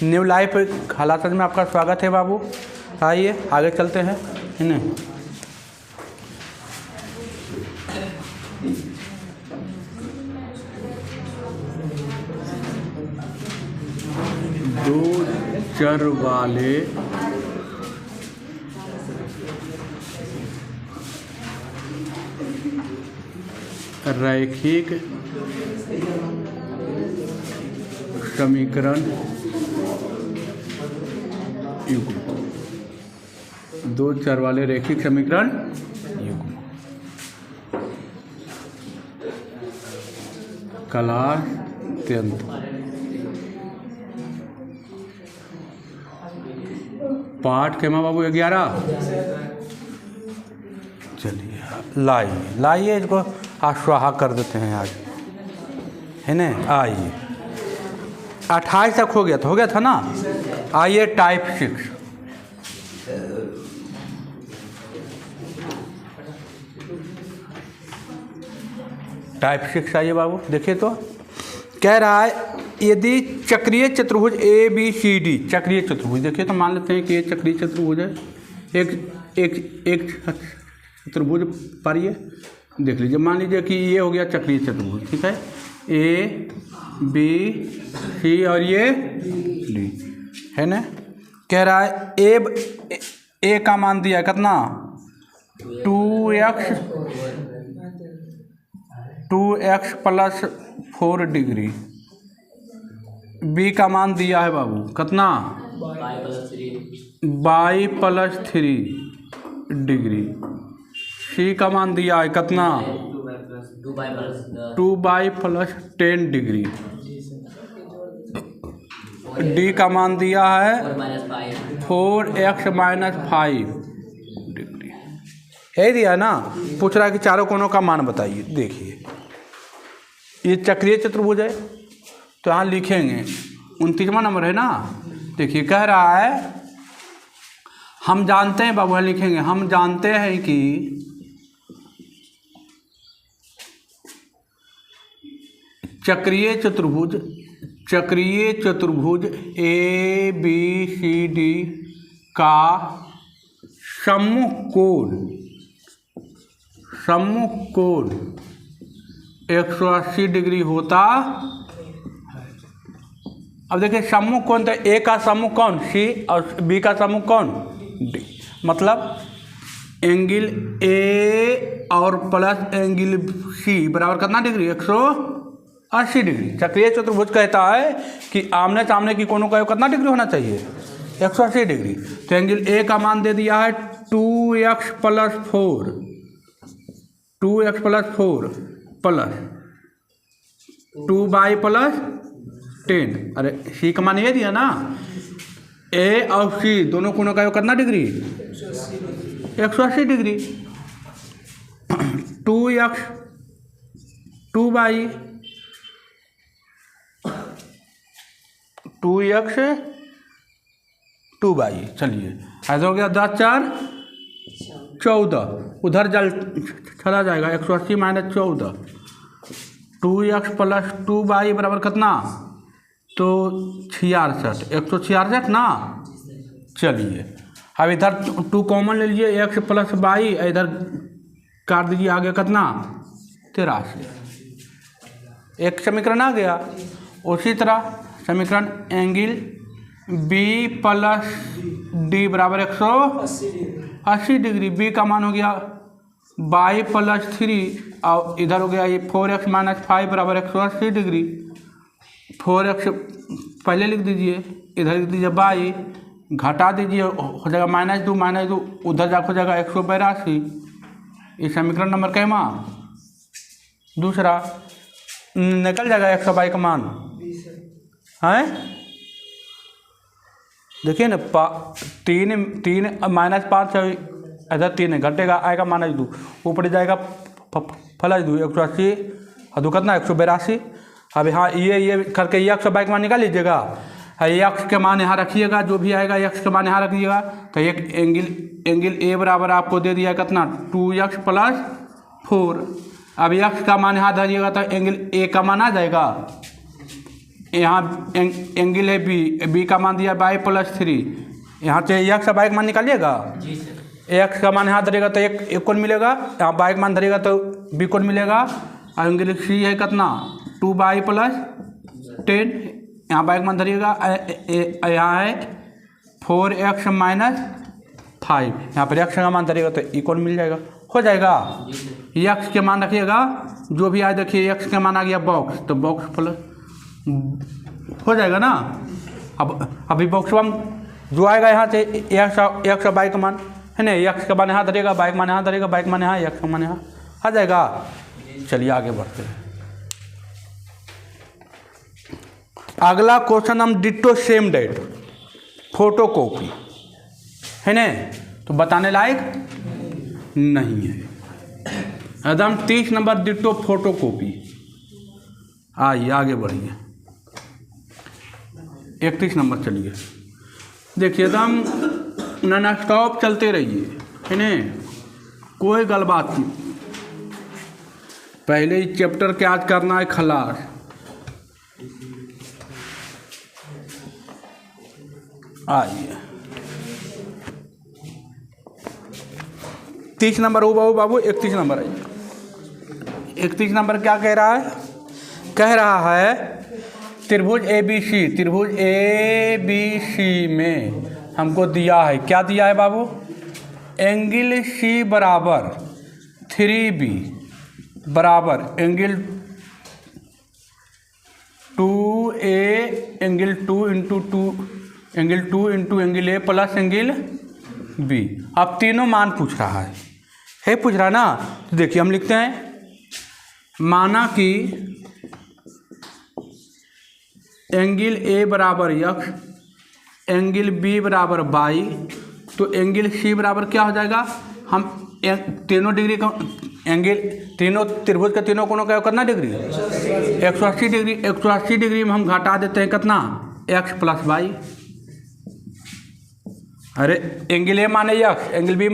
New life हालात में आपका स्वागत है बाबू। आइए आगे चलते हैं, है ना। दो चर वाले रैखिक समीकरण युग्म, दो चर वाले रैखिक समीकरण युग्म। क्लास 10th पाठ के माँ बाबू 11। चलिए लाइए इसको आश्वाहा कर देते हैं आज, है ना। आइए 28 तक हो गया था ना। आइए टाइप 6। टाइप 6 आइए बाबू, देखिए तो कह रहा है यदि चक्रीय चतुर्भुज ABCD, चक्रीय चतुर्भुज, देखिए तो मान लेते हैं कि ये चक्रीय चतुर्भुज है। एक चतुर्भुज पर ये देख लीजिए, मान लीजिए कि ये हो गया चक्रीय चतुर्भुज, ठीक है। ABC और ये D, है ना। कह रहा है ए का मान दिया कितना 2x प्लस 4 डिग्री। बी का मान दिया है बाबू कितना y प्लस 3 डिग्री। सी का मान दिया है कितना 2y प्लस 10 डिग्री। डी का मान दिया है 4x माइनस 5 डिग्री। है दिया ना। पूछ रहा है कि चारों कोणों का मान बताइए। देखिए ये चक्रीय चतुर्भुज है तो यहाँ लिखेंगे 29वां नंबर है ना। देखिए कह रहा है हम जानते हैं बाबू, लिखेंगे हम जानते हैं कि चक्रीय चतुर्भुज ABCD का सम्मुख कोण 180 डिग्री होता। अब देखिए सम्मुख कौन था, ए का सम्मुख कौन C और बी का सम्मुख कौन D। मतलब एंगल ए और प्लस एंगल C बराबर कितना डिग्री 180 डिग्री। चक्रीय चतुर्भुज कहता है कि आमने सामने की कोणों का कितना डिग्री होना चाहिए 180 डिग्री। तो एंगल ए का मान दे दिया है 2x plus 4 plus 2y plus 10। अरे सी का मान ये दिया ना, ए और सी दोनों कोणों का कितना degree 180 degree. 2x 2y 2y। चलिए ऐसा हो गया 10 4 14। उधर चला जाएगा 180 माइनस 14। 2x प्लस 2y बराबर कितना तो 66, 166 ना। चलिए अब इधर 2 कॉमन ले लीजिए, x प्लस y इधर काट दीजिए, आगे कितना 83। एक समीकरण आ गया। उसी तरह समीकरण एंगल B प्लस D बराबर 180 डिग्री। बी का मान हो गया y प्लस 3 और इधर हो गया ये 4x माइनस 5 बराबर 180 डिग्री। 4x पहले लिख दीजिए, इधर लिख दीजिए y, घटा दीजिए हो जाएगा -2 उधर जाकर हो जाएगा 182। ये समीकरण नंबर कैमा दूसरा निकल जाएगा 122 का मान है। देखिए ना 3 माइनस 5 इधर 3 है, घटेगा आएगा -2, ऊपर जाएगा +2 180 और 2 कितना 182। अब हाँ ये करके ये 122 का मान निकाल लीजिएगा। एक्स के मान यहाँ रखिएगा, जो भी आएगा एक्स के मान यहाँ रखिएगा। तो एक एंगल ए बराबर आपको दे दिया कितना 2x प्लस 4। अब एक्स का मान यहाँ धरिएगा तो एंगल ए का मान आ जाएगा यहाँ एंगल है बी का मान दिया बाई +3, यहाँ से एक्स का बाई का मान निकालिएगा। जी सर। एक्स का मान यहाँ धरेगा तो एक कोण मिलेगा, यहाँ बाई का मान धरेगा तो बी कोण मिलेगा। और एंगल सी है कितना 2y + 10, यहाँ बाई का मान धरिएगा, यहाँ है 4x - 5, यहाँ पर x का मान धरिएगा तो ई कोण मिल जाएगा। हो जाएगा। x के मान रखिएगा जो भी आए, देखिए x के मान आ गया बॉक्स, तो बॉक्स प्लस हो जाएगा ना। अब अभी बॉक्स में जो आएगा यहाँ से x का बाई का मान है ना, x का मान यहाँ धरेगा, बाई का मान यहाँ धरेगा, बाई का मान यहाँ, x का मान यहाँ आ जाएगा। चलिए आगे बढ़ते हैं। अगला क्वेश्चन हम ditto same date photocopy है ना, तो बताने लायक नहीं है एकदम। 30 नंबर डिट्टो फोटो कॉपी। आइए आगे बढ़िए 31 नंबर चलिए। देखिए एकदम नॉन स्टॉप चलते रहिए है ना, कोई गलबात नहीं। पहले ही चैप्टर के आज करना है खलास। आइए 30 नंबर हो बाबू 31 नंबर आइए। 31 नंबर क्या कह रहा है? कह रहा है त्रिभुज ABC में हमको दिया है, क्या दिया है बाबू? एंगल C बराबर 3B बराबर angle 2A angle 2 into angle A plus angle B। अब तीनों मान पूछ रहा है पूछ रहा है ना। तो देखिए हम लिखते हैं, माना कि एंगल A बराबर x, एंगल B बराबर y, तो एंगल C बराबर क्या हो जाएगा? हम तीनों डिग्री का एंगल, तीनों त्रिभुज का तीनों कोणों का कितना डिग्री? 180 डिग्री। 180 डिग्री में हम घटा देते हैं कितना? x + y। अरे एंगल A माने x, एंगल B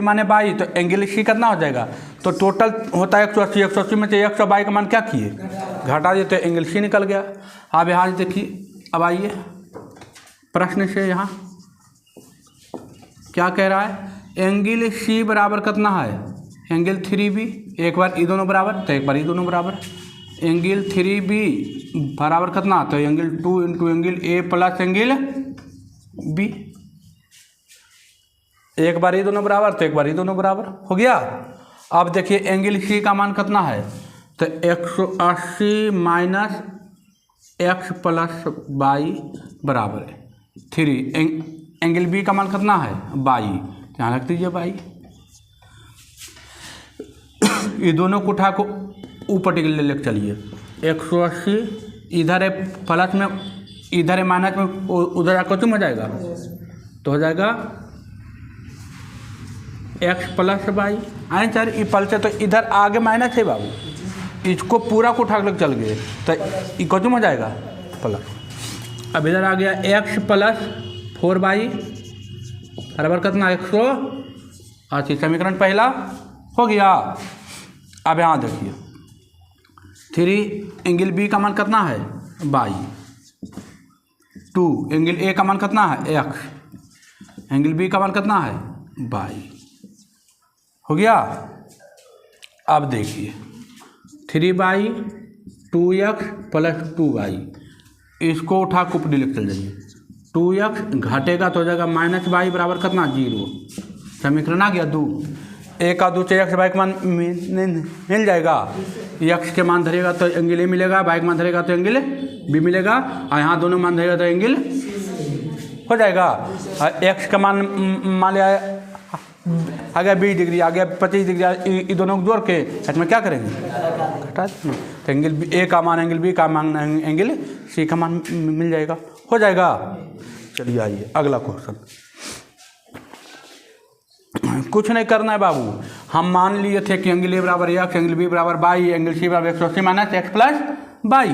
माने y, तो एंगल C कितना हो जाएगा? तो टोटल होता है 180। 180 में से x और y का मान क्या किए? घटा दिए, तो एंगल C निकल गया। अब यहाँ देखिए, अब आइए प्रश्न से यहाँ क्या कह रहा है? एंगल C बराबर कितना है? Angle 3B। एक बार ये दोनों बराबर तो एक बार ये दोनों बराबर। एंगल 3B बराबर कितना? तो angle 2 into angle A plus angle B। एक बार ये दोनों बराबर तो एक बार ये दोनों बराबर हो गया। अब देखिए एंगल C का मान कितना है? तो 180 माइनस x प्लस y बराबर है 3। एंगल B का मान कितना है? y, यहाँ रख दीजिए y। ये दोनों को उठा को ऊपर टिकल लेकर चलिए। 180 इधर है प्लस में, इधर है माइनस में, उधर आकर क्यों हो जाएगा? तो हो जाएगा x प्लस y। आए सर ये पल से तो इधर आगे माइनस है बाबू, इसको पूरा को उठा कर चल गए तो ये क्यों हो जाएगा? प्लस। अब इधर आ गया x प्लस 4y बराबर कितना? 180। समीकरण पहला हो गया। अब यहाँ देखिए 3 एंगल B का मान कितना है? y। 2 एंगल A का मान कितना है? x। एंगल B का मान कितना है? y। हो गया। अब देखिए 3y 2x प्लस 2y, इसको उठा के ऊपर लिख चल जाइए। 2x घटेगा तो हो जाएगा माइनस y बराबर कितना? 0। समीकरण आ गया 2। एक का 2 से x y का मान मिल जाएगा। x के मान धरेगा तो एंगल A मिलेगा, y का मान धरेगा तो एंगल B मिलेगा, और यहाँ दोनों मान धरेगा तो एंगल हो जाएगा। x का मान लिया आ गया 20 डिग्री, आ गया 25 डिग्री, ये दोनों को जोड़ के इसमें क्या करेंगे? घटा देंगे। तो एंगल A का मान एंगल B का मान एंगल C का मान मिल जाएगा। हो जाएगा। चलिए आइए अगला क्वेश्चन। कुछ नहीं करना है बाबू, हम मान लिए थे कि एंगल A बराबर x, एंगल B बराबर y, एंगल C बराबर 180 माइनस x प्लस y,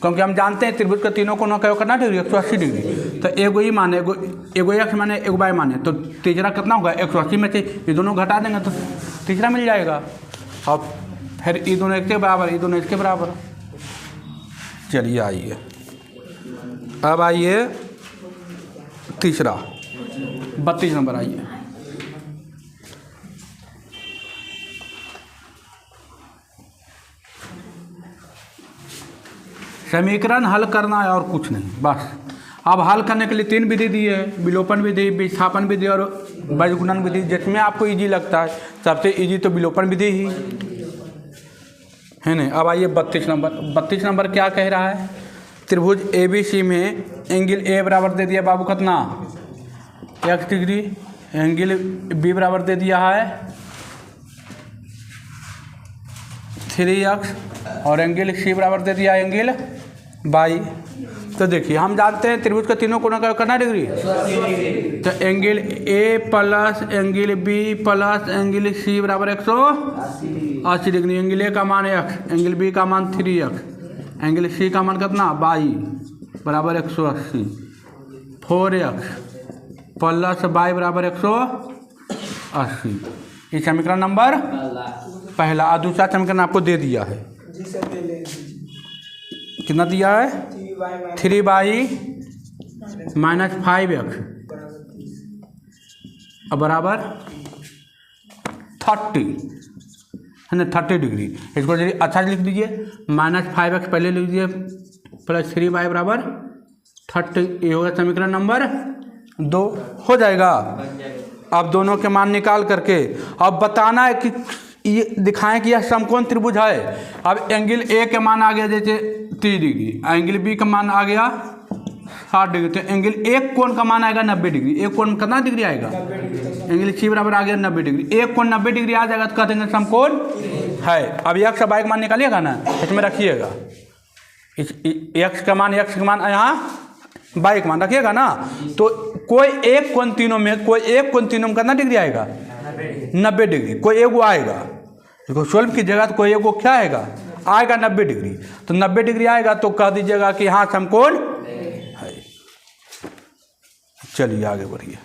क्योंकि हम जानते हैं त्रिभुज का तीनों कोणों का कितना डिग्री? 180 डिग्री। तो एगो ही माने, एगो x माने, एगो y माने, तो तीसरा कितना होगा? 180 में से ये दोनों घटा देंगे तो तीसरा मिल जाएगा। और फिर ये दोनों इसके बराबर, ये दोनों इसके बराबर। चलिए आइए, अब आइए तीसरा 32 नंबर आइए। समीकरण हल करना है और कुछ नहीं, बस। अब हल करने के लिए 3 विधि दी है, विलोपन विधि, विस्थापन विधि और बीजगुणन विधि। जिसमें आपको इजी लगता है, सबसे इजी तो विलोपन विधि ही है नहीं। अब आइए 32 नंबर। 32 नंबर क्या कह रहा है? त्रिभुज ABC में एंगल A बराबर दे दिया बाबू कितना, x डिग्री। एंगल B बराबर दे दिया है 3x और एंगल C बराबर दे दिया एंगल y। तो देखिए हम जानते हैं त्रिभुज के तीनों कोणों का कितना डिग्री, तो angle A plus angle B plus angle C बराबर 180 डिग्री। एंगल A का मान x, एंगल B का मान 3x, एंगल C का मान कितना y बराबर 180। 4x प्लस y बराबर 180। ये समीकरण नंबर पहला। और दूसरा समीकरण आपको दे दिया है, कितना दिया है, 3y माइनस 5x बराबर 30 है ना, 30 डिग्री। इसको जल्दी अच्छा लिख दीजिए, माइनस 5x पहले लिख दीजिए प्लस 3y बराबर 30। ये होगा समीकरण नंबर 2, हो जाएगा। अब दोनों के मान निकाल करके अब बताना है कि ये दिखाएं कि यह समकोण त्रिभुज है। अब एंगल A के मान आ गया जैसे 30 डिग्री, एंगल B का मान आ गया 60 डिग्री, तो एंगल एक कोण का मान आएगा 90 डिग्री। एक कोण कितना डिग्री आएगा, एंगल C बराबर आ गया 90 डिग्री। एक कोण 90 डिग्री आ जाएगा तो कहते हैं समकोण है। अब x का y का मान निकालिएगा ना, इसमें रखिएगा इस x का मान यहाँ y का मान रखिएगा ना, तो कोई एक कोण तीनों में कितना डिग्री आएगा, 90 डिग्री। कोई एगो आएगा, देखो सोल्व कीजिएगा तो कोई एगो क्या आएगा 90 डिग्री। तो 90 डिग्री आएगा तो कह दीजिएगा कि हाँ समकोण है। चलिए आगे बढ़िए।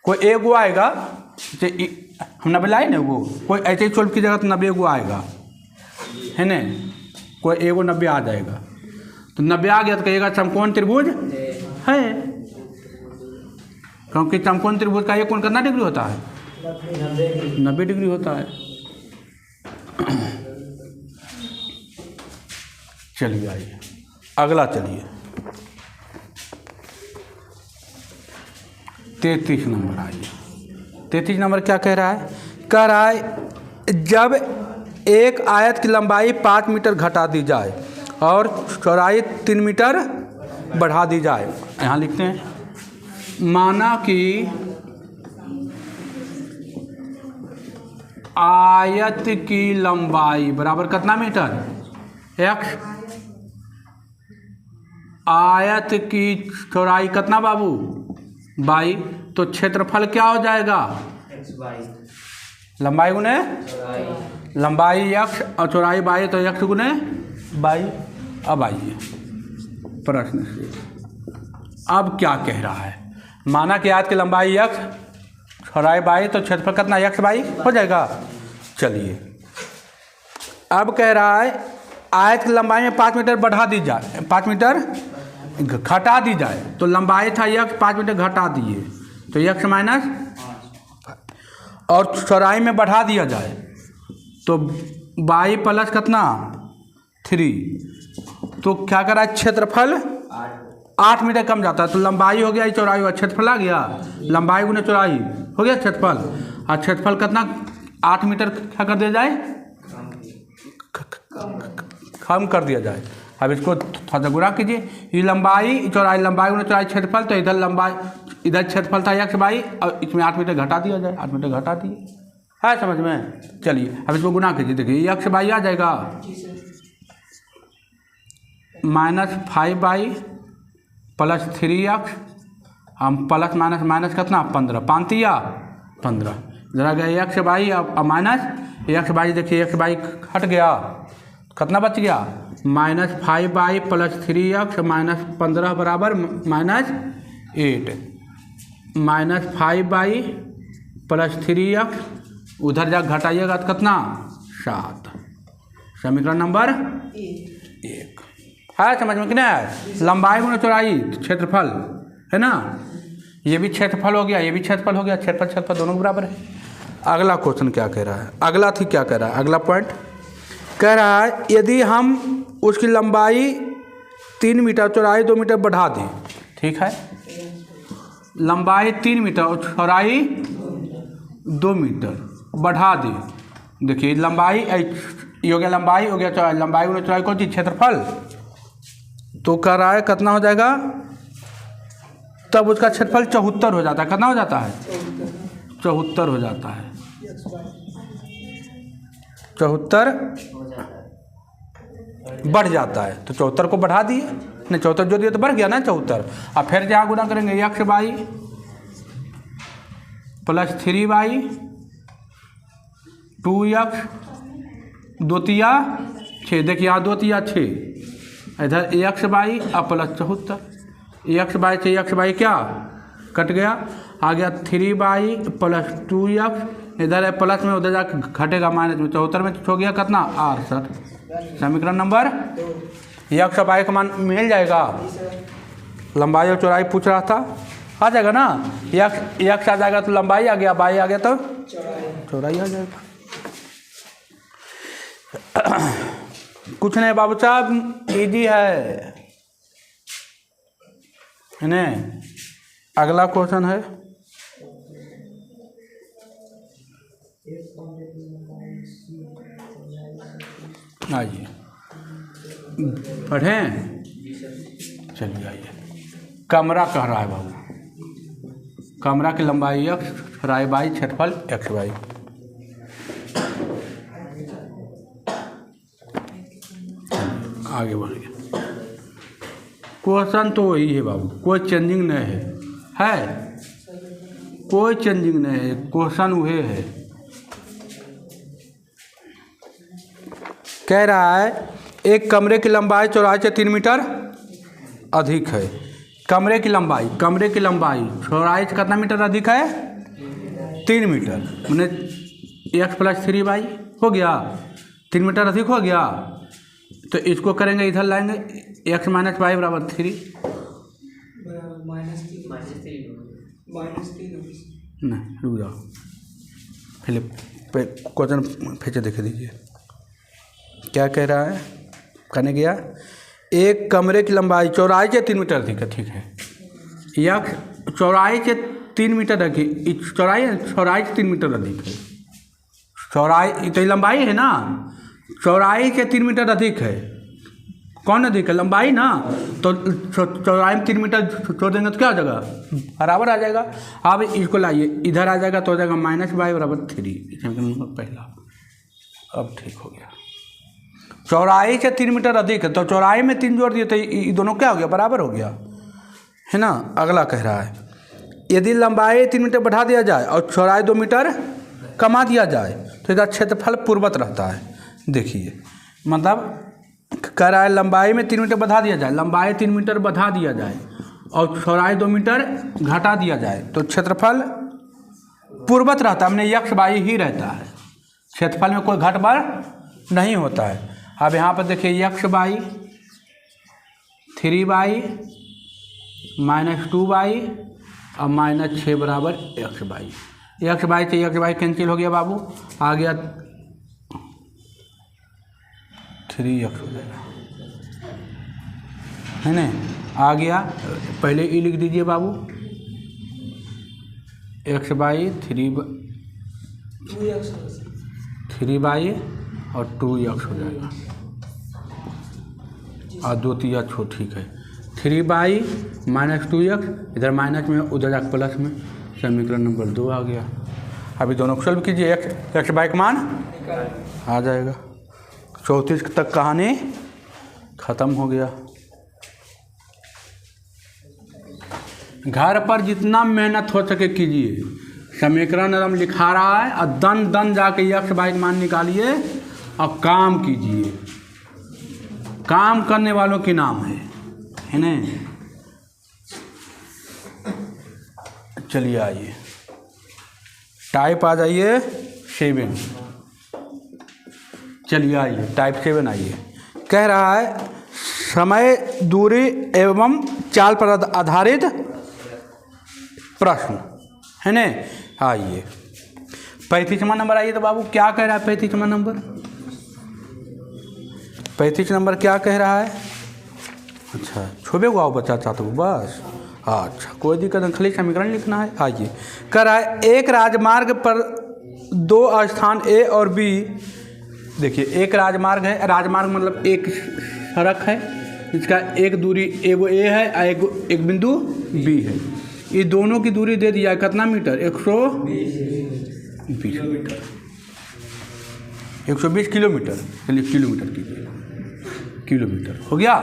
कोई एगो आएगा, हम 90 लाए ना, वो कोई ऐसे ही सोल्व कीजिएगा तो 90 एगो आएगा, है ना। कोई एगो 90 आ जाएगा, तो 90 आ गया तो कहिएगा समकोण त्रिभुज है, क्योंकि समकोण त्रिभुज का एक कोण कितना डिग्री होता है, 90 डिग्री होता है। चलिए आइए अगला, चलिए 33 नंबर आइए। 33 नंबर क्या कह रहा है? कह रहा है जब एक आयत की लंबाई 5 मीटर घटा दी जाए और चौड़ाई 3 मीटर बढ़ा दी जाए। यहाँ लिखते हैं, माना कि आयत की लंबाई बराबर कितना मीटर, x, आयत की चौड़ाई कितना बाबू, y, तो क्षेत्रफल क्या हो जाएगा, लंबाई गुने लंबाई x और चौड़ाई y, तो x गुने y। अब आइए प्रश्न से, अब क्या कह रहा है? माना कि आयत की लंबाई x, चौड़ाई y, तो क्षेत्रफल कितना x y हो जाएगा। चलिए अब कह रहा है आयत की लंबाई में 5 मीटर बढ़ा दी जाए, 5 मीटर घटा दी जाए, तो लंबाई था x, 5 मीटर घटा दिए तो x माइनस, और चौड़ाई में बढ़ा दिया जाए तो y प्लस कितना 3, तो क्या करा, क्षेत्रफल 8 मीटर कम जाता है, तो लंबाई हो गया, चौड़ाई हुआ, क्षेत्रफल आ गया, लंबाई गुने चौड़ाई हो गया क्षेत्रफल, और क्षेत्रफल कितना 8 मीटर क्या कर दिया जाए, कम कर दिया जाए। अब इसको थोड़ा गुणा कीजिए, ये लंबाई चौड़ाई, लंबाई गुने चौड़ाई क्षेत्रफल, तो इधर लंबाई, इधर क्षेत्रफल था x y, और इसमें 8 मीटर घटा दिया जाए, 8 मीटर घटा दिए, है समझ में। चलिए अब इसको गुणा कीजिए, देखिए x y आ जाएगा माइनस 5y प्लस 3x, हम प्लस माइनस माइनस कितना 15, 5 या 15, जरा गया x y अब माइनस x y, देखिए x y हट गया, कितना बच गया, minus 5y plus 3x minus 15 बराबर minus 8, minus 5y plus 3x, उधर जा घटाइएगा तो कितना 7। समीकरण नंबर 1 है समझ में कि नहीं है? लंबाई गुना चौड़ाई क्षेत्रफल है ना, ये भी क्षेत्रफल हो गया, ये भी क्षेत्रफल हो गया, क्षेत्रफल दोनों बराबर है। अगला क्वेश्चन क्या कह रहा है, अगला थी क्या कह रहा है, अगला पॉइंट कह रहा है यदि हम उसकी लंबाई 3 मीटर चौड़ाई 2 मीटर बढ़ा दें, ठीक है, लंबाई 3 मीटर और चौड़ाई 2 मीटर बढ़ा दें। देखिए लंबाई ये हो गया, लंबाई हो गया चौड़ाई, लंबाई गुना चौड़ाई कौन चीज, क्षेत्रफल, तो कह रहा है कितना हो जाएगा, तब उसका क्षेत्रफल 74 हो जाता है। कितना हो जाता है, 74 हो जाता है, 74 बढ़ जाता है। तो 74 को बढ़ा दिए, नहीं 74 जो दिए तो बढ़ गया ना 74। अब फिर जहाँ गुना करेंगे x by plus 3y 2x 2 तिया 6, देखिए यहाँ 2 तिया 6, इधर x बाई अब प्लस 74, x बाई से x बाई क्या कट गया, आ गया 3y प्लस 2x, इधर है प्लस में, उधर जाकर घटेगा माइनस में, 74 में हो गया कितना 68। समीकरण नंबर x बाई का मान मिल जाएगा। लंबाई और चौड़ाई पूछ रहा था, आ जाएगा ना, x आ जाएगा तो लंबाई आ गया, बाई आ गया तो चौड़ाई आ जाएगा। कुछ नहीं बाबू साहब, इजी है नहीं। अगला क्वेश्चन है, आइए पढ़ें, चलिए आइए। कमरा कह रहा है बाबू, कमरा की लंबाई x, चौड़ाई बाई, क्षेत्रफल x बाई। आगे बढ़िए, क्वेश्चन तो वही है बाबू, कोई चेंजिंग नहीं है कोई चेंजिंग नहीं है, क्वेश्चन वही है। कह रहा है एक कमरे की लंबाई चौड़ाई से 3 मीटर अधिक है। कमरे की लंबाई चौड़ाई से कितना मीटर अधिक है, 3 मीटर, मैंने x प्लस 3y हो गया, 3 मीटर अधिक हो गया। तो इसको करेंगे, इधर लाएंगे x माइनस वाई बराबर 3, नहीं रुक जाओ, पहले क्वेश्चन फिर से देख दीजिए क्या कह रहा है। कहने गया एक कमरे की लंबाई चौड़ाई से 3 मीटर अधिक है, ठीक है, x चौड़ाई से 3 मीटर अधिक, चौड़ाई से 3 मीटर अधिक है, चौड़ाई तो लंबाई है ना, चौड़ाई से 3 मीटर अधिक है, कौन अधिक है, लंबाई ना, तो चौड़ाई में 3 मीटर छोड़ देंगे तो क्या हो जाएगा, बराबर आ जाएगा। अब इसको लाइए, इधर आ जाएगा तो हो जाएगा माइनस वाई बराबर 3, पहला, अब ठीक हो गया। चौड़ाई से 3 मीटर अधिक है, तो चौड़ाई में 3 जोड़ दिए तो ये दोनों क्या हो गया, बराबर हो गया, है ना। अगला कह रहा है यदि लंबाई 3 मीटर बढ़ा दिया जाए और चौड़ाई 2 मीटर कमा दिया जाए तो इसका क्षेत्रफल पूर्वत रहता है। देखिए मतलब कह रहा है लंबाई में 3 मीटर बढ़ा दिया जाए, लंबाई 3 मीटर बढ़ा दिया जाए और चौड़ाई 2 मीटर घटा दिया जाए तो क्षेत्रफल पूर्वत रहता है, हमने x बाई ही रहता है, क्षेत्रफल में कोई घट बढ़ नहीं होता है। अब यहाँ पर देखिए x by 3y minus 2y और माइनस 6 बराबर x बाई, x बाई से x बाई कैंसिल हो गया बाबू, आ गया 3x हो जाएगा, है ना, आ गया। पहले ई लिख दीजिए बाबू, x बाई 3 बाई और 2x हो जाएगा, और 2 तिया छो, ठीक है, 3 बाई माइनस 2x, इधर माइनस में उधर जाकर प्लस में, समीकरण नंबर 2 आ गया। अभी दोनों को सॉल्व कीजिए, x बाई का मान आ जाएगा। 34 तक कहानी ख़त्म हो गया। घर पर जितना मेहनत हो सके कीजिए, समीकरण एकदम लिखा रहा है और दन जाके x बाई का मान निकालिए और काम कीजिए, काम करने वालों के नाम है ना। चलिए आइए, टाइप आ जाइए 7, चलिए आइए टाइप 7 आइए। कह रहा है समय, दूरी एवं चाल पर आधारित प्रश्न है न। आइए 35वां नंबर। आइए तो बाबू क्या कह रहा है 35वां नंबर? 35 नंबर क्या कह रहा है? अच्छा छोबे को आओ बच्चा चाहते हो बस। अच्छा कोई दिक्कत नहीं, खाली समीकरण लिखना है। आइए कह रहा है एक राजमार्ग पर दो स्थान ए और बी। देखिए एक राजमार्ग है, राजमार्ग मतलब एक सड़क है, इसका एक दूरी एगो ए है और एक बिंदु बी है। ये दोनों की दूरी दे दिया कितना मीटर? 120 metre, 120 kilometre. चलिए किलोमीटर कीजिए, किलोमीटर हो गया।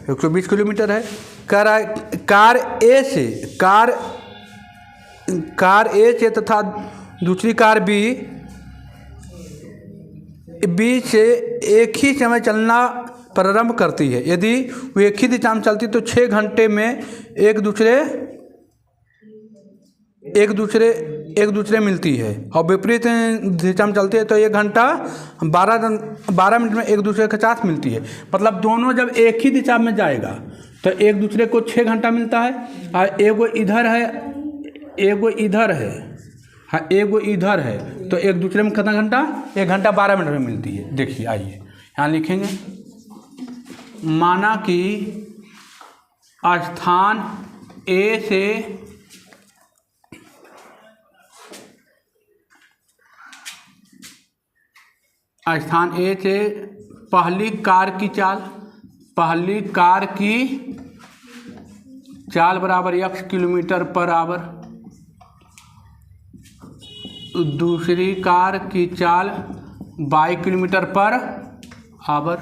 120 किलोमीटर है। कह रहा है कार ए से तथा दूसरी कार बी से एक ही समय चलना प्रारंभ करती है। यदि वो एक ही दिशा में चलती तो 6 घंटे में एक दूसरे मिलती है, और विपरीत दिशा में चलती है तो 1 घंटा 12 मिनट में एक दूसरे के साथ मिलती है। मतलब दोनों जब एक ही दिशा में जाएगा तो एक दूसरे को 6 घंटा मिलता है, और एगो इधर है एगो इधर है, हाँ एगो इधर है, तो एक दूसरे में कितना घंटा? 1 घंटा 12 मिनट में मिलती है। देखिए आइए यहाँ लिखेंगे, माना कि स्थान ए से पहली कार की चाल बराबर x किलोमीटर पर आवर, दूसरी कार की चाल y किलोमीटर पर आवर,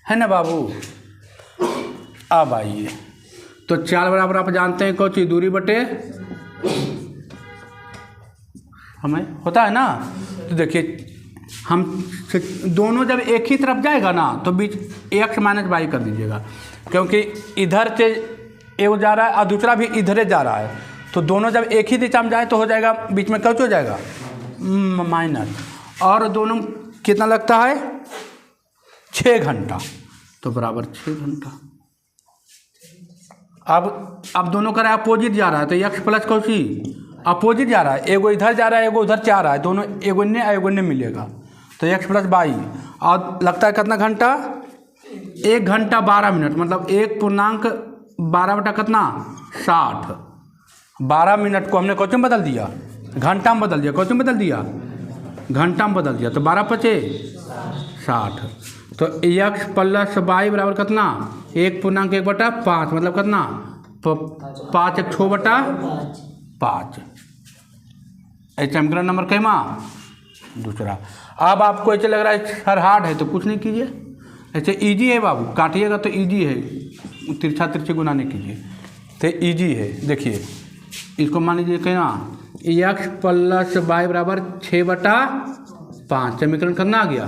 है ना बाबू। अब आइए तो चाल बराबर आप जानते हैं कौन सी? दूरी बटे हमें होता है ना। तो देखिए हम दोनों जब एक ही तरफ जाएगा ना तो बीच x माइनस वाई कर दीजिएगा, क्योंकि इधर से एगो जा रहा है और दूसरा भी इधरे जा रहा है, तो दोनों जब एक ही दिशा में जाए तो हो जाएगा बीच में क्या हो जाएगा? माइनस। और दोनों कितना लगता है? 6 घंटा, तो बराबर 6 घंटा। अब दोनों का अपोजिट जा रहा है तो x प्लस कौन सी? अपोजिट जा रहा है, एगो इधर जा रहा है एगो उधर जा रहा है, दोनों एगो ने मिलेगा तो x प्लस वाई। और लगता है कितना घंटा? 1 घंटा 12 मिनट, मतलब 1.12 बटा कितना? 60। 12 मिनट को हमने क्वेश्चन बदल दिया, घंटा में बदल दिया, क्वेश्चन बदल दिया, घंटा में बदल दिया, तो 12 पचे 60। तो x प्लस वाई बराबर कितना? 1.1 बटा 5, मतलब कितना? 5 एक 6 बटा 5। समीकरण नंबर कैमा? दूसरा। अब आपको ऐसे लग रहा है सर हार्ड है तो कुछ नहीं कीजिए, ऐसे इजी है बाबू, काटिएगा तो इजी है, तिरछा तिरछी गुना नहीं कीजिए तो इजी है। देखिए इसको मान लीजिए कैमा? x प्लस वाई बराबर 6 बटा 5। समीकरण करना आ गया।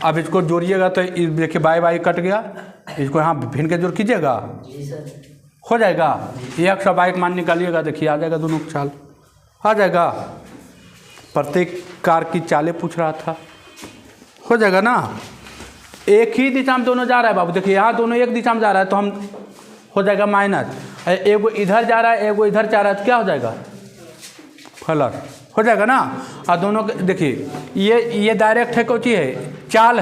अब इसको जोड़िएगा तो देखिए वाई कट गया, इसको यहाँ भिन्न के जोड़ कीजिएगा, हो जाएगा। x और y मान निकालिएगा, देखिए आ जाएगा, दोनों की चाल आ जाएगा। प्रत्येक कार की चालें पूछ रहा था, हो जाएगा ना। एक ही दिशा में दोनों जा रहा है बाबू, देखिए यहाँ दोनों एक दिशा में जा रहा है तो हम हो जाएगा माइनस, एगो इधर जा रहा है एगो इधर जा रहा है तो क्या हो जाएगा? प्लस हो जाएगा ना। और दोनों देखिए ये डायरेक्ट है, कौन सी है? चाल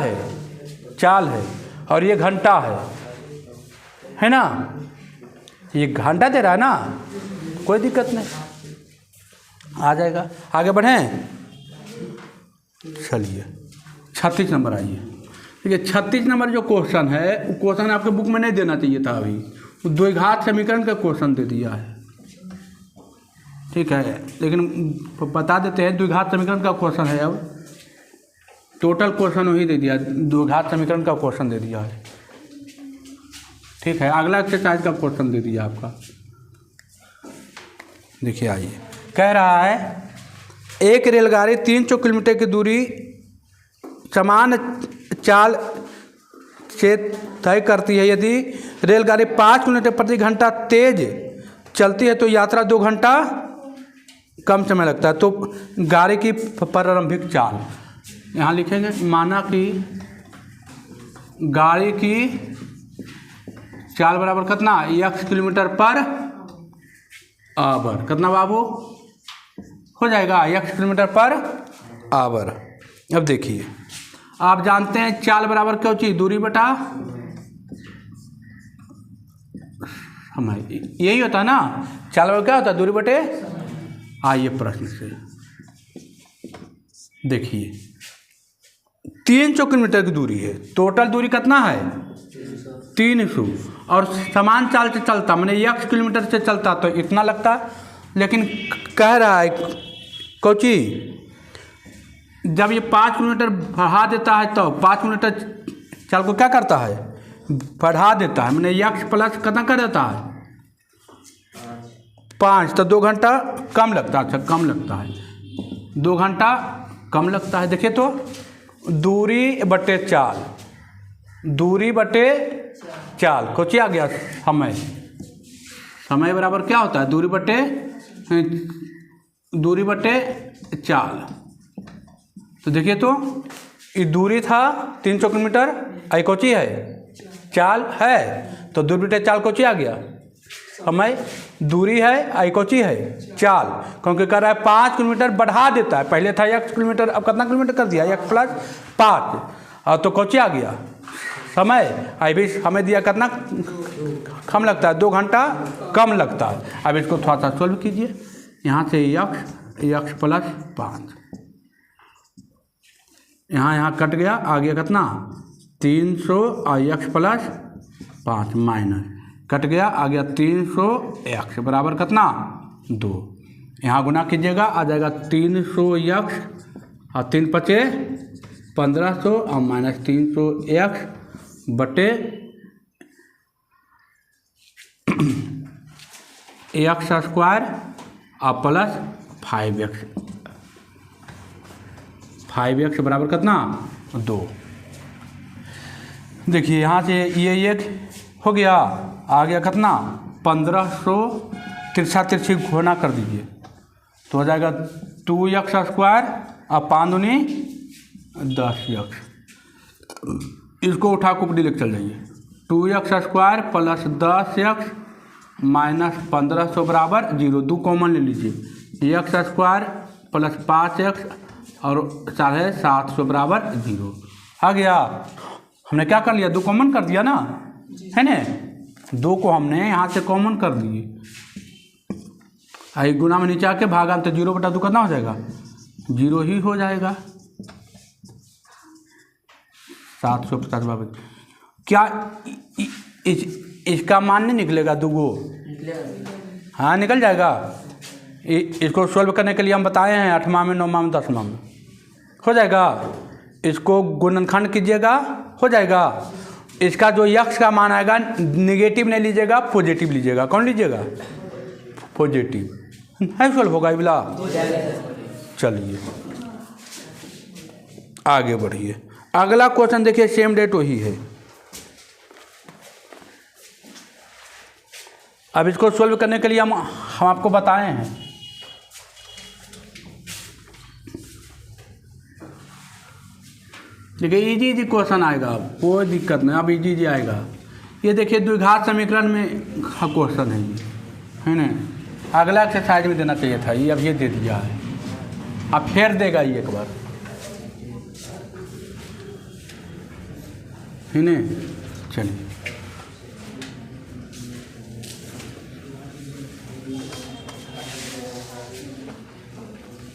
है, और ये घंटा है ना, ये घंटा दे रहा है ना, कोई दिक्कत नहीं, आ जाएगा। आगे बढ़ें, चलिए 36 नंबर आइए। देखिए 36 नंबर जो क्वेश्चन है वो क्वेश्चन आपके बुक में नहीं देना चाहिए था, अभी वो द्विघात समीकरण का क्वेश्चन दे दिया है, ठीक है, लेकिन बता देते हैं द्विघात समीकरण का क्वेश्चन है। अब टोटल क्वेश्चन वही दे दिया, द्विघात समीकरण का क्वेश्चन दे दिया है, ठीक है। अगला एक्सरसाइज का क्वेश्चन दे दिया आपका। देखिए आइए, कह रहा है एक रेलगाड़ी 300 किलोमीटर की दूरी समान चाल से तय करती है। यदि रेलगाड़ी 5 किलोमीटर प्रति घंटा तेज चलती है तो यात्रा 2 घंटा कम समय लगता है। तो गाड़ी की प्रारंभिक चाल यहाँ लिखेंगे, माना कि गाड़ी की चाल बराबर कितना, x किलोमीटर पर आवर। कितना बाबू हो जाएगा, x किलोमीटर पर आवर। अब देखिए, आप जानते हैं चाल बराबर क्या चीज, दूरी बटा समय, यही होता है ना। चाल बराबर क्या होता है, दूरी बटे। आइए प्रश्न से देखिए, 300 किलोमीटर की दूरी है, टोटल दूरी कितना है 300, और समान चाल से चलता, मैंने 1 किलोमीटर से चलता तो इतना लगता, लेकिन कह रहा है कोची जब ये 5 किलोमीटर बढ़ा देता है तो 5 किलोमीटर चाल को क्या करता है, बढ़ा देता है, मैंने x प्लस कितना कर देता है 5, तो 2 घंटा कम लगता है। अच्छा कम लगता है, 2 घंटा कम लगता है। देखिए तो दूरी बटे चाल, दूरी बटे चाल कोची आ गया, समय, समय बराबर क्या होता है, दूरी बटे चाल। तो देखिए तो ये दूरी था 300 किलोमीटर, आई कोची है चाल है, तो दूरी बटे चाल कोची आ गया, समय, दूरी है, आई कोची है चाल, क्योंकि कर रहा है 5 किलोमीटर बढ़ा देता है, पहले था 1 किलोमीटर, अब कितना किलोमीटर कर दिया 1 प्लस 5, और तो कोची आ गया समय, आई भी हमें दिया कितना कम लगता है, 2 घंटा कम लगता है। अब इसको थोड़ा सा सोल्व कीजिए, यहाँ से x प्लस 5, यहाँ कट गया, आ गया कितना 300 और x प्लस 5 माइनस कट गया, आ गया 300x बराबर कितना 2, यहाँ गुना कीजिएगा आ जाएगा 300x और 3 पचे 1500 और माइनस 300x बटे x स्क्वायर और प्लस 5x बराबर कितना 2। देखिए यहाँ से ये एक हो गया, आ गया कितना 1500, तिरछा तिरछी घोना कर दीजिए तो हो जाएगा 2x स्क्वायर और 5 दूनी 10x, इसको उठा के ऊपर लिख चल जाइए, 2x square plus 10x minus 1500 बराबर 0, 2 कॉमन ले लीजिए, x स्क्वायर प्लस 5x और 750 बराबर 0 आ गया। हमने क्या कर लिया, 2 कॉमन कर दिया ना, है ना, 2 को हमने यहाँ से कॉमन कर दिए, आई गुना में नीचे आके भागा तो 0 बटा 2 कितना हो जाएगा 0 ही हो जाएगा, 750 बराबर। क्या इसका मान नहीं निकलेगा 2 गो, हाँ निकल जाएगा। इसको सॉल्व करने के लिए हम बताए हैं 8वां में 9वां में 10वां में हो जाएगा, इसको गुणनखंड कीजिएगा हो जाएगा। इसका जो x का मान आएगा निगेटिव नहीं लीजिएगा, पॉजिटिव लीजिएगा, कौन लीजिएगा पॉजिटिव, है सॉल्व होगा ये बिला। चलिए आगे बढ़िए, अगला क्वेश्चन देखिए, सेम डेट वही है। अब इसको सॉल्व करने के लिए हम आपको बताए हैं, देखिए इजी क्वेश्चन आएगा, कोई दिक्कत नहीं, अब इजी आएगा। ये देखिए द्विघात समीकरण में क्वेश्चन है ना, अगला एक्सरसाइज में देना चाहिए था, ये अब ये दे दिया है, अब फिर देगा ये एक बार, है ना। चलिए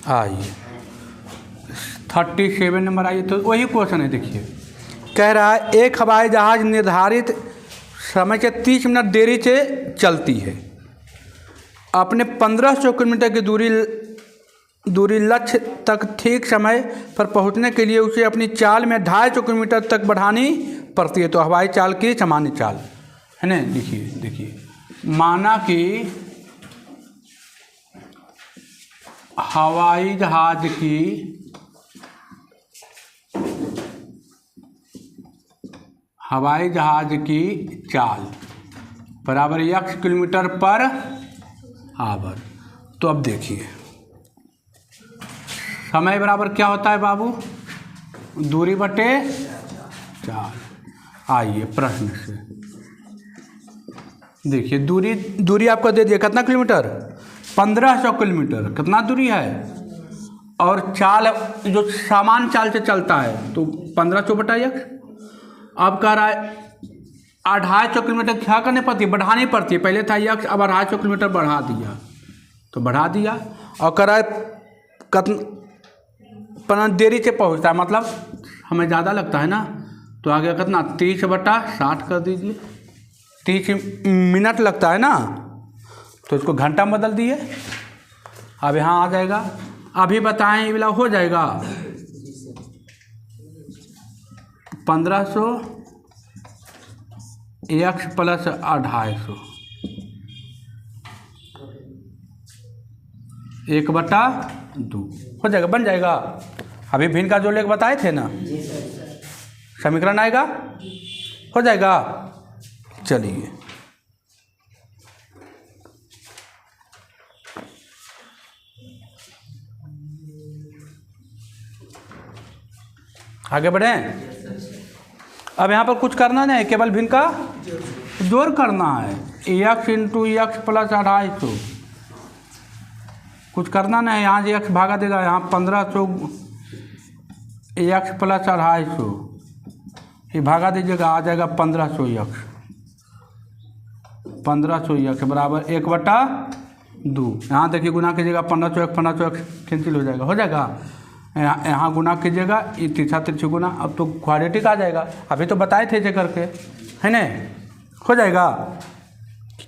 आइए 37 नंबर आइए, तो वही क्वेश्चन है। देखिए कह रहा है एक हवाई जहाज निर्धारित समय से 30 मिनट देरी से चलती है, अपने 1500 किलोमीटर की दूरी लक्ष्य तक ठीक समय पर पहुंचने के लिए उसे अपनी चाल में 250 किलोमीटर तक बढ़ानी पड़ती है, तो हवाई चाल की सामान्य चाल है ना। देखिए माना कि हवाई जहाज की चाल बराबर x किलोमीटर पर आवर। तो अब देखिए समय बराबर क्या होता है बाबू, दूरी बटे चाल। आइए प्रश्न से, देखिए दूरी आपको दे दिया कितना किलोमीटर, 1500 किलोमीटर। कितना दूरी है, और चाल जो सामान चाल से चलता है तो 1500 बटा x। अब कह रहा है 250 किलोमीटर क्या करनी पड़ती है, बढ़ानी पड़ती है। पहले था x, अब 250 किलोमीटर बढ़ा दिया तो बढ़ा दिया। और कह रहा है कितना देरी से पहुँचता है, मतलब हमें ज़्यादा लगता है ना, तो आगे कितना 30 बटा 60 कर दीजिए। 30 मिनट लगता है ना, तो इसको घंटा में बदल दिए। अब यहाँ आ जाएगा। अभी बताएं ये वाला हो जाएगा 1500 x प्लस 250 1/2 हो जाएगा, बन जाएगा। अभी भिन्न का जो लेख बताए थे ना, समीकरण आएगा, हो जाएगा। चलिए आगे बढ़ें। अब यहाँ पर कुछ करना नहीं, केवल भिन्न का जोड़ करना है। x इंटू x प्लस 250, कुछ करना नहीं। यहाँ से x भागा देगा, यहाँ 1500 x प्लस 250 ये भागा दीजिएगा, आ जाएगा 1500 x बराबर 1/2। यहाँ देखिए गुना कीजिएगा, 1500 x कैंसिल हो जाएगा, हो जाएगा। यहाँ गुना कीजिएगा, ये तीसरा तिरछी गुना, अब तो क्वाड्रेटिक आ जाएगा। अभी तो बताए थे इसे करके, है ना, हो जाएगा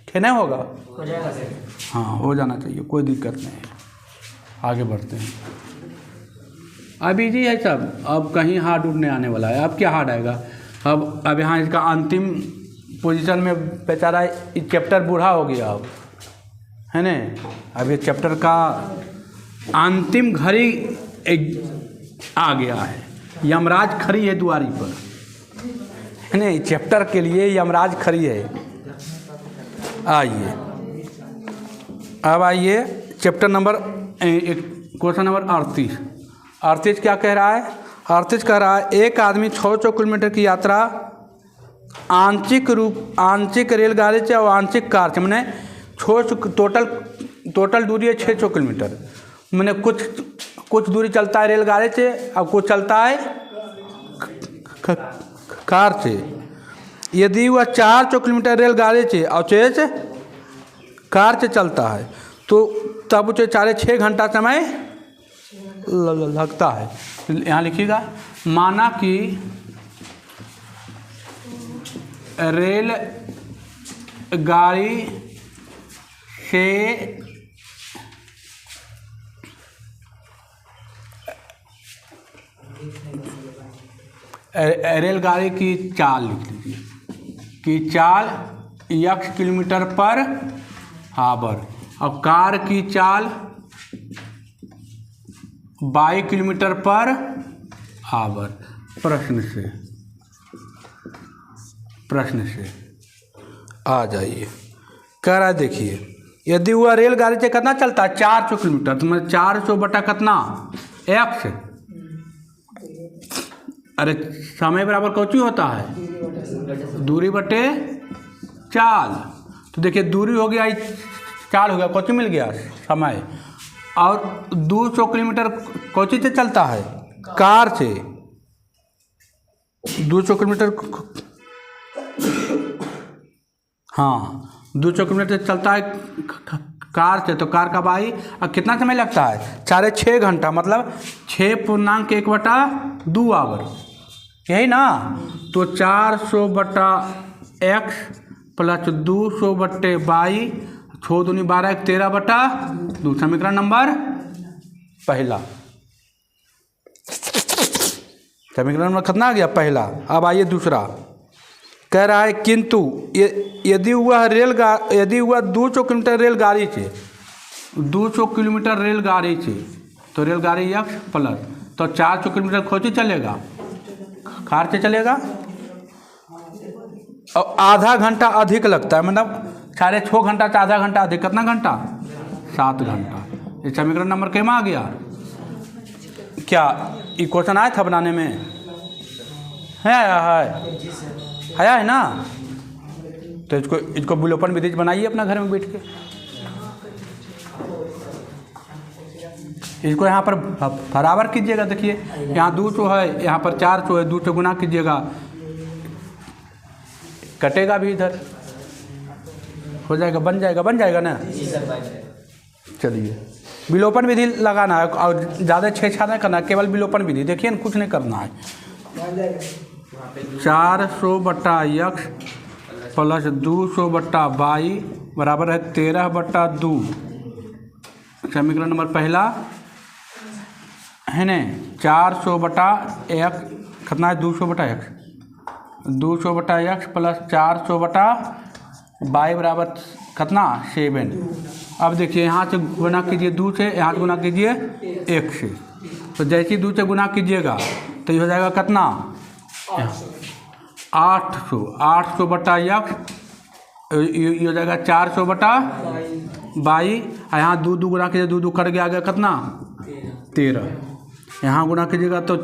कि नहीं होगा, हो जाएगा। हाँ हो जाना चाहिए, कोई दिक्कत नहीं है। आगे बढ़ते हैं। अब इजी है सब, अब कहीं हार्ड उड़ने आने वाला है। अब क्या हार्ड आएगा, अब यहाँ इसका अंतिम पोजीशन में बेचारा चैप्टर बूढ़ा हो गया अब, है ना। अब ये चैप्टर का अंतिम घड़ी आ गया है, यमराज खड़ी है दुआरी पर, है ना। चैप्टर के लिए यमराज खड़ी है। आइए अब आइए चैप्टर नंबर क्वेश्चन नंबर 38 क्या कह रहा है। 38 कह रहा है एक आदमी 600 किलोमीटर की यात्रा आंशिक रेलगाड़ी से और आंशिक कार से, मैंने टोटल दूरी है 600 किलोमीटर। मैंने कुछ दूरी चलता है रेलगाड़ी से और कुछ चलता है कार से। यदि वह 400 किलोमीटर रेलगाड़ी से और 6 कार से चलता है तो तब उसे 6.5 घंटा समय लगता है। यहाँ लिखिएगा, माना कि रेलगाड़ी से रेलगाड़ी की चाल लिख लीजिए कि चाल x किलोमीटर पर आवर और कार की चाल y किलोमीटर पर आवर। प्रश्न से आ जाइए। कह रहा है देखिए, यदि वह रेलगाड़ी से कितना चलता है 400 किलोमीटर, तो मैं 400 बटा कितना x, अरे समय बराबर कौची होता है, दूरी बटे चाल। तो देखिए दूरी हो गया, चाल हो गया, कौची मिल गया समय। और 200 किलोमीटर कौची से चलता है, कार से। 200 किलोमीटर, हाँ 200 किलोमीटर से चलता है कार से, तो कार का बाई अब कितना समय लगता है 6.5 घंटा, मतलब 6.1/2 आवर, यही ना। तो 400 बटा x प्लस 200 बटे बाई, 6 दूनी 12, 13 बटा 2। समीकरण नंबर पहला। समीकरण नंबर कितना आ गया, पहला। अब आइए दूसरा। कह रहा है किंतु यदि वह 200 किलोमीटर रेलगाड़ी से, 200 किलोमीटर रेलगाड़ी से, तो रेलगाड़ी x प्लस, तो 400 किलोमीटर खोजी चलेगा, कार से चलेगा। और आधा घंटा अधिक लगता है, मतलब 6.5 घंटा से आधा घंटा अधिक, कितना घंटा 7 घंटा। ये समीकरण नंबर कैमा आ गया, क्या ये क्वेश्चन आया था बनाने में, है आया है ना। तो इसको विलोपन विधि बनाइए अपना घर में बैठ के। इसको यहाँ पर बराबर कीजिएगा। देखिए यहाँ 200 है, यहाँ पर 400 है, 2 से गुना कीजिएगा, कटेगा भी इधर, हो जाएगा, बन जाएगा ना। चलिए विलोपन विधि लगाना है और ज़्यादा छेड़छाड़ नहीं करना है, केवल विलोपन विधि। देखिए ना, कुछ नहीं करना है। 400/x प्लस 200/y बराबर है 13/2। समीकरण नंबर पहला है ना, 400/x कितना है, 200/x, 200/x प्लस 400/y बराबर कितना, 7। अब देखिए यहाँ से गुना कीजिए 2 से, यहाँ से गुना कीजिए 1 से, तो जैसे ही 2 से गुना कीजिएगा तो ये हो जाएगा कितना, 800/x, ये हो जाएगा 400/y। यहाँ 2 गुना कीजिए, 2 कर के आ गया कितना, 13। यहाँ गुना कीजिएगा तो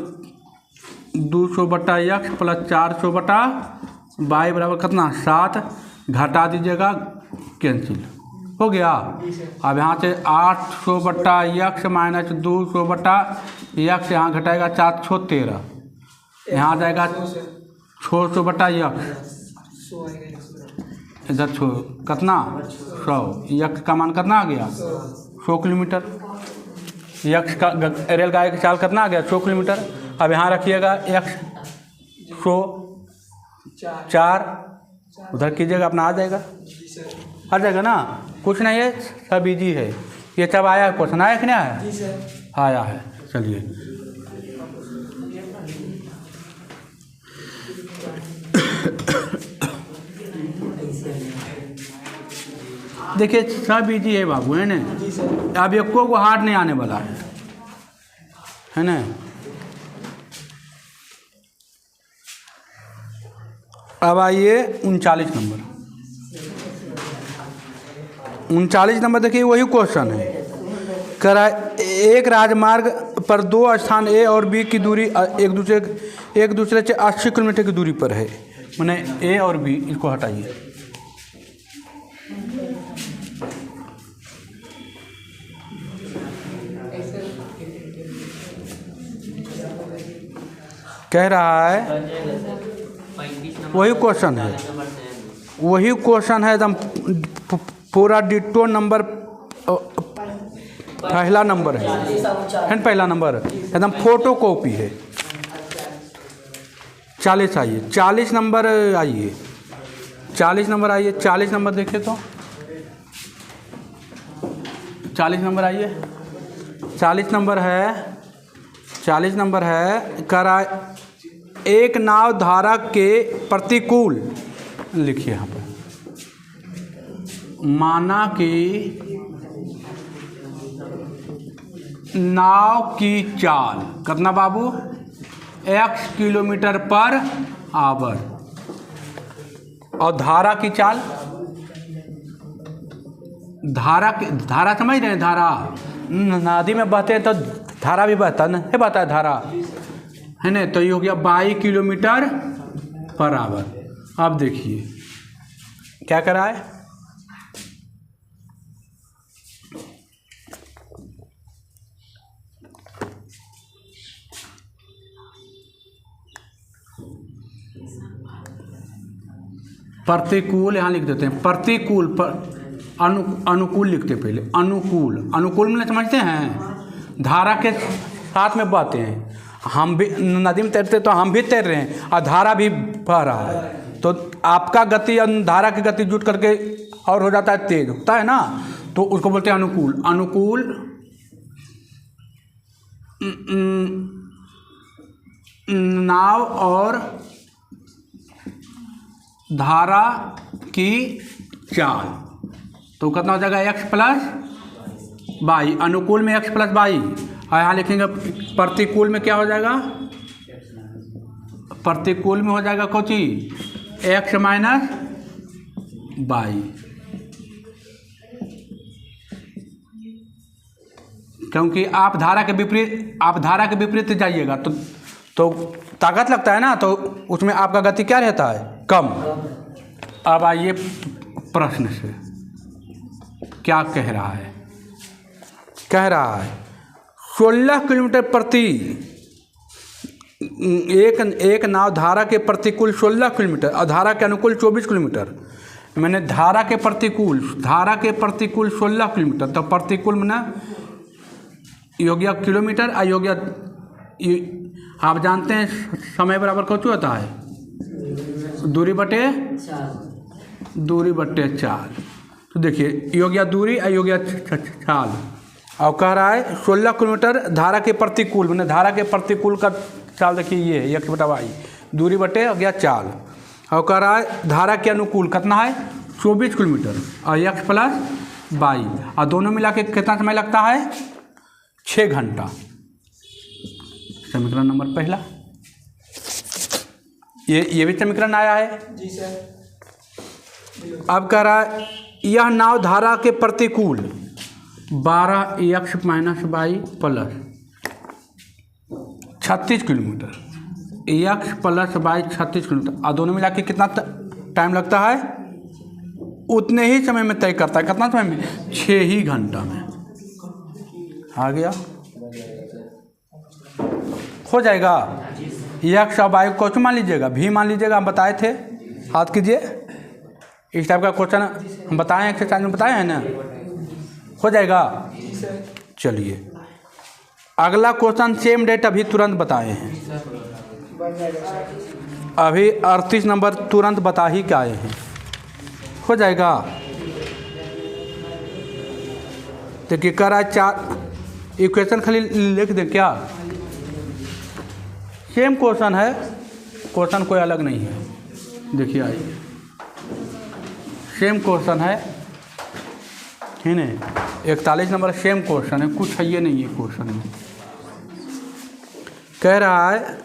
200/x प्लस 400/y बराबर कितना, 7। घटा दीजिएगा, कैंसिल हो गया। अब यहाँ से 800/x माइनस 200/x, यहाँ घटाएगा 413, यहाँ आ जाएगा 600/x, इधर कितना, 100। x का मान कितना आ गया, 100 किलोमीटर। x का रेलगाड़ी की चाल कितना आ गया, 100 किलोमीटर। अब यहाँ रखिएगा x 100, 4 उधर कीजिएगा, अपना आ जाएगा ना। कुछ नहीं है, सब इजी है। ये सब आया है, क्वेश्चन आया कि नहीं आया, आया है। चलिए देखिए सब इजी है बाबू, है ना। अब एको को हार्ड नहीं आने वाला है ना। अब आइए 39 नंबर। 39 नंबर देखिए, वही क्वेश्चन है। करा एक राजमार्ग पर 2 स्थान ए और बी की दूरी एक दूसरे से 80 किलोमीटर की दूरी पर है। मैंने ए और बी, इसको हटाइए। कह रहा है वही क्वेश्चन है, एकदम पूरा डिटो नंबर, पहला नंबर है पहला नंबर एकदम फोटो कॉपी है। 40 आइए, 40 नंबर आइए, 40 नंबर आइए, 40 नंबर देखिए तो 40 नंबर आइए। 40 नंबर है करा एक नाव धारा के प्रतिकूल, लिखिए यहाँ पर, माना कि नाव की चाल कितना बाबू, x किलोमीटर पर आवर, और धारा की चाल, धारा समझ रहे हैं, धारा नदी में बहते हैं तो धारा भी बहता है धारा, है ना। तो ये हो गया 22 किलोमीटर पर आवर। अब देखिए क्या करा है, प्रतिकूल यहाँ लिख देते हैं, प्रतिकूल पर अनुकूल लिखते पहले, अनुकूल में समझते हैं, धारा के साथ में बहते हैं। हम भी नदी में तैरते तो हम भी तैर रहे हैं और धारा भी बह रहा है, तो आपका गति और धारा की गति जुट करके और हो जाता है, तेज होता है ना, तो उसको बोलते हैं अनुकूल। नाव और धारा की चाल, तो कितना हो जाएगा, x प्लस वाई। अनुकूल में x प्लस वाई, और यहाँ लिखेंगे प्रतिकूल में क्या हो जाएगा, प्रतिकूल में हो जाएगा कोची, x माइनस वाई, क्योंकि आप धारा के विपरीत जाइएगा तो ताकत लगता है ना, तो उसमें आपका गति क्या रहता है, कम। अब आइए प्रश्न से, क्या कह रहा है? कह रहा है 16 किलोमीटर प्रति एक नाव धारा के प्रतिकूल 16 किलोमीटर और धारा के अनुकूल 24 किलोमीटर। मैंने धारा के प्रतिकूल 16 किलोमीटर, तो प्रतिकूल मैंने योग्य किलोमीटर, अयोग्य आप जानते हैं समय बराबर कौन होता है? दूरी बटे चाल। तो देखिए योग्य दूरी अयोग्य चाल। और कह रहा है 16 किलोमीटर धारा के प्रतिकूल, मैंने धारा के प्रतिकूल का चाल देखिए ये x बटा वाई, दूरी बटे अज्ञात चाल। और कह रहा है धारा के अनुकूल कितना है? 24 किलोमीटर और x प्लस वाई, और दोनों मिला के कितना समय लगता है? 6 घंटा। समीकरण नंबर पहला, ये भी समीकरण आया है जी सर। अब कह रहा है यह नाव धारा के प्रतिकूल 12x minus Y plus 36 kilometre, x plus Y 36 kilometre, और दोनों मिला के कितना टाइम लगता है? उतने ही समय में तय करता है। कितना समय में? 6 ही घंटा में। आ गया, हो जाएगा। x और वाई को मान लीजिएगा, भी मान लीजिएगा, हम बताए थे, हाथ कीजिए। इस टाइप का क्वेश्चन हम बताए हैं, एक्सरसाइज में बताए हैं ना, हो जाएगा। चलिए अगला क्वेश्चन सेम डेट अभी तुरंत बताए हैं, अभी 38 नंबर तुरंत बता ही के आए हैं, हो जाएगा। देखिए कह रहा है 4 इक्वेशन खाली लिख दें क्या? सेम क्वेश्चन है, क्वेश्चन कोई अलग नहीं है। देखिए आइए, सेम क्वेश्चन है, है ना, 41 नंबर सेम क्वेश्चन है, कुछ है ये नहीं है क्वेश्चन में। कह रहा है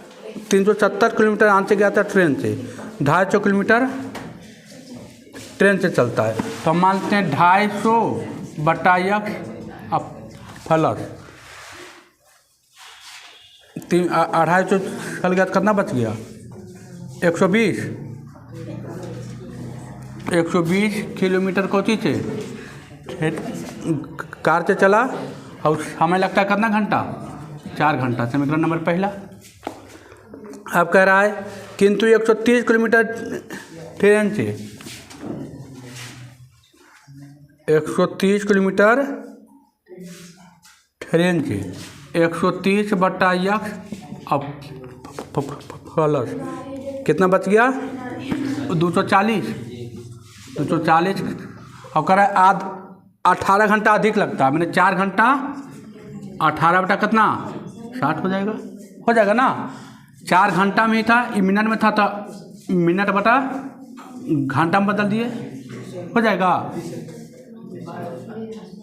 370 किलोमीटर आने से गया था ट्रेन से, 250 किलोमीटर ट्रेन से चलता है, तो हम मानते हैं 250 बटा x प्लस 250 चल गया, कितना बच गया? 120 किलोमीटर कोची से कार से चला, और समय लगता है कितना घंटा? 4 घंटा। समीकरण नंबर पहला। अब कह रहा है किंतु 130 किलोमीटर ट्रेन से, 130 किलोमीटर ट्रेन से 130 बटा x अब प्लस कितना बच गया? 240। और कह रहा है 18 घंटा अधिक लगता है, मैंने 4 घंटा 18 बटा कितना? 60 हो जाएगा ना। 4 घंटा में ही था, मिनट में था, तो मिनट बटा घंटा में बदल दिए, हो जाएगा।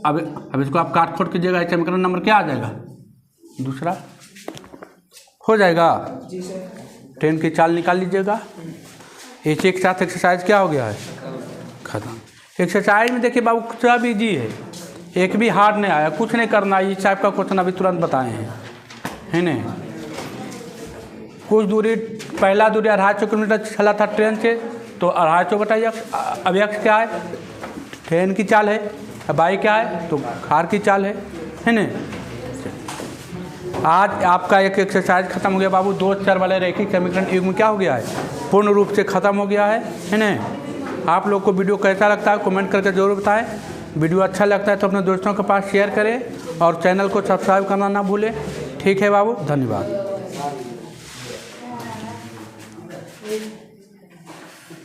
अब इसको आप काट खोट कीजिएगा, समीकरण नंबर क्या आ जाएगा? दूसरा, हो जाएगा। ट्रेन की चाल निकाल लीजिएगा। इसी के साथ एक्सरसाइज क्या हो गया है? खत्म। एक्सरसाइज में देखिए बाबू सब इजी है, एक भी हार्ड नहीं आया, कुछ नहीं करना। इस टाइप का क्वेश्चन अभी तुरंत बताए हैं, है ना। कुछ दूरी, पहला दूरी 250 किलोमीटर चला था ट्रेन से, तो 250 बटा x। अब x क्या है? ट्रेन की चाल है। अब y क्या है? तो कार की चाल है ना। आज आपका एक एक्सरसाइज खत्म हो गया बाबू। 2 चर वाले रैखिक समीकरण युग में क्या हो गया है? पूर्ण रूप से खत्म हो गया है ना। आप लोग को वीडियो कैसा लगता है कमेंट करके ज़रूर बताएं। वीडियो अच्छा लगता है तो अपने दोस्तों के पास शेयर करें और चैनल को सब्सक्राइब करना ना भूलें। ठीक है बाबू, धन्यवाद।